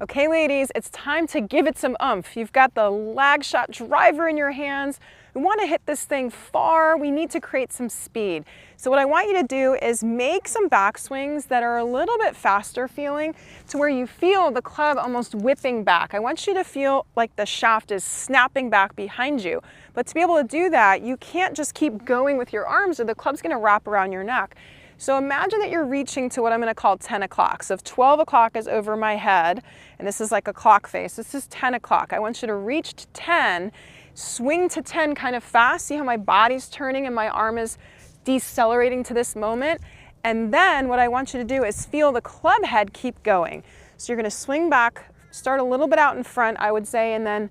Okay, ladies, it's time to give it some oomph. You've got the lag shot driver in your hands. We want to hit this thing far. We need to create some speed. So what I want you to do is make some backswings that are a little bit faster feeling to where you feel the club almost whipping back. I want you to feel like the shaft is snapping back behind you. But to be able to do that, you can't just keep going with your arms or the club's going to wrap around your neck. So imagine that you're reaching to what I'm going to call 10 o'clock. So if 12 o'clock is over my head, and this is like a clock face, this is 10 o'clock. I want you to reach to 10, swing to 10 kind of fast. See how my body's turning and my arm is decelerating to this moment? And then what I want you to do is feel the club head keep going. So you're going to swing back, start a little bit out in front, I would say, and then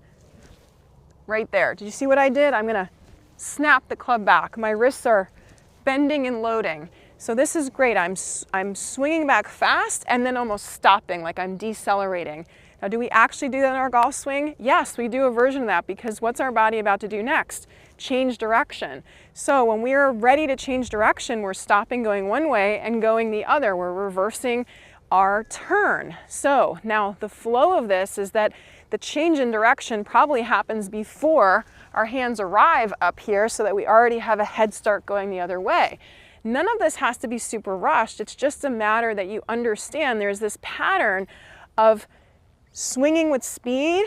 right there. Did you see what I did? I'm going to snap the club back. My wrists are bending and loading. So this is great. I'm swinging back fast and then almost stopping, like I'm decelerating. Now, do we actually do that in our golf swing? Yes, we do a version of that, because what's our body about to do next? Change direction. So when we're ready to change direction, we're stopping going one way and going the other. We're reversing our turn. So now the flow of this is that the change in direction probably happens before our hands arrive up here, so that we already have a head start going the other way. None of this has to be super rushed. It's just a matter that you understand there's this pattern of swinging with speed,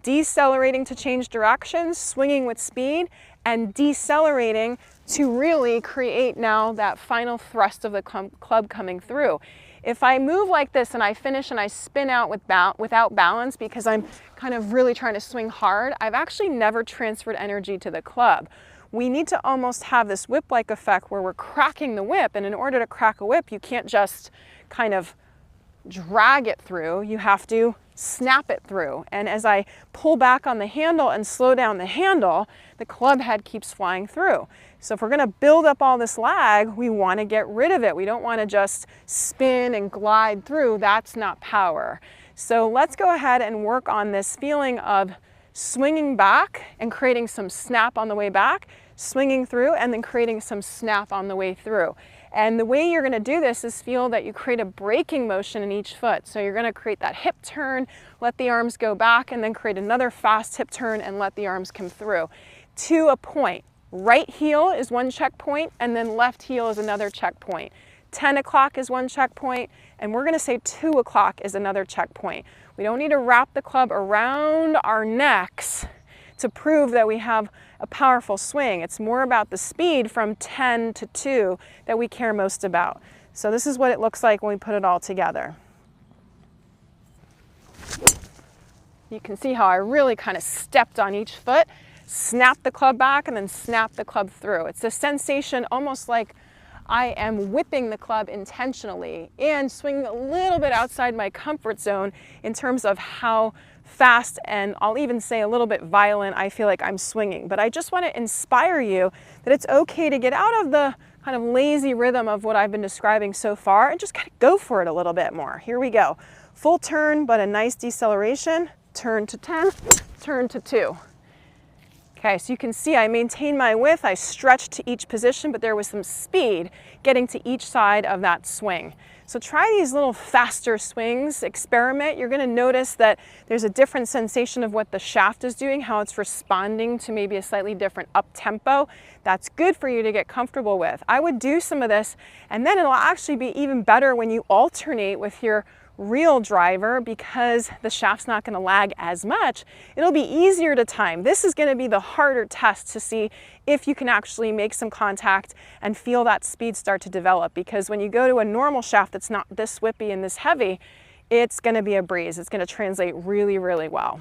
decelerating to change directions, swinging with speed, and decelerating to really create now that final thrust of the club coming through. If I move like this and I finish and I spin out without balance because I'm kind of really trying to swing hard, I've actually never transferred energy to the club. We need to almost have this whip-like effect where we're cracking the whip, and in order to crack a whip, you can't just kind of drag it through, you have to snap it through. And as I pull back on the handle and slow down the handle, the club head keeps flying through. So if we're going to build up all this lag, we want to get rid of it. We don't want to just spin and glide through. That's not power. So let's go ahead and work on this feeling of swinging back and creating some snap on the way back, swinging through, and then creating some snap on the way through. And the way you're going to do this is feel that you create a braking motion in each foot. So you're going to create that hip turn, let the arms go back, and then create another fast hip turn and let the arms come through to a point. Right heel is one checkpoint, and then left heel is another checkpoint. 10 o'clock is one checkpoint, and we're going to say 2 o'clock is another checkpoint. We don't need to wrap the club around our necks to prove that we have a powerful swing. It's more about the speed from 10 to 2 that we care most about. So this is what it looks like when we put it all together. You can see how I really kind of stepped on each foot, snap the club back, and then snap the club through. It's a sensation almost like I am whipping the club intentionally and swinging a little bit outside my comfort zone in terms of how fast, and I'll even say a little bit violent, I feel like I'm swinging. But I just want to inspire you that it's okay to get out of the kind of lazy rhythm of what I've been describing so far and just kind of go for it a little bit more. Here we go. Full turn, but a nice deceleration. Turn to 10, turn to 2. Okay, so you can see I maintained my width, I stretched to each position, but there was some speed getting to each side of that swing. So try these little faster swings, experiment. You're going to notice that there's a different sensation of what the shaft is doing, how it's responding to maybe a slightly different up tempo. That's good for you to get comfortable with. I would do some of this, and then it'll actually be even better when you alternate with your real driver, because the shaft's not going to lag as much. It'll be easier to time. This is going to be the harder test to see if you can actually make some contact and feel that speed start to develop, because when you go to a normal shaft that's not this whippy and this heavy, it's going to be a breeze. It's going to translate really, really well.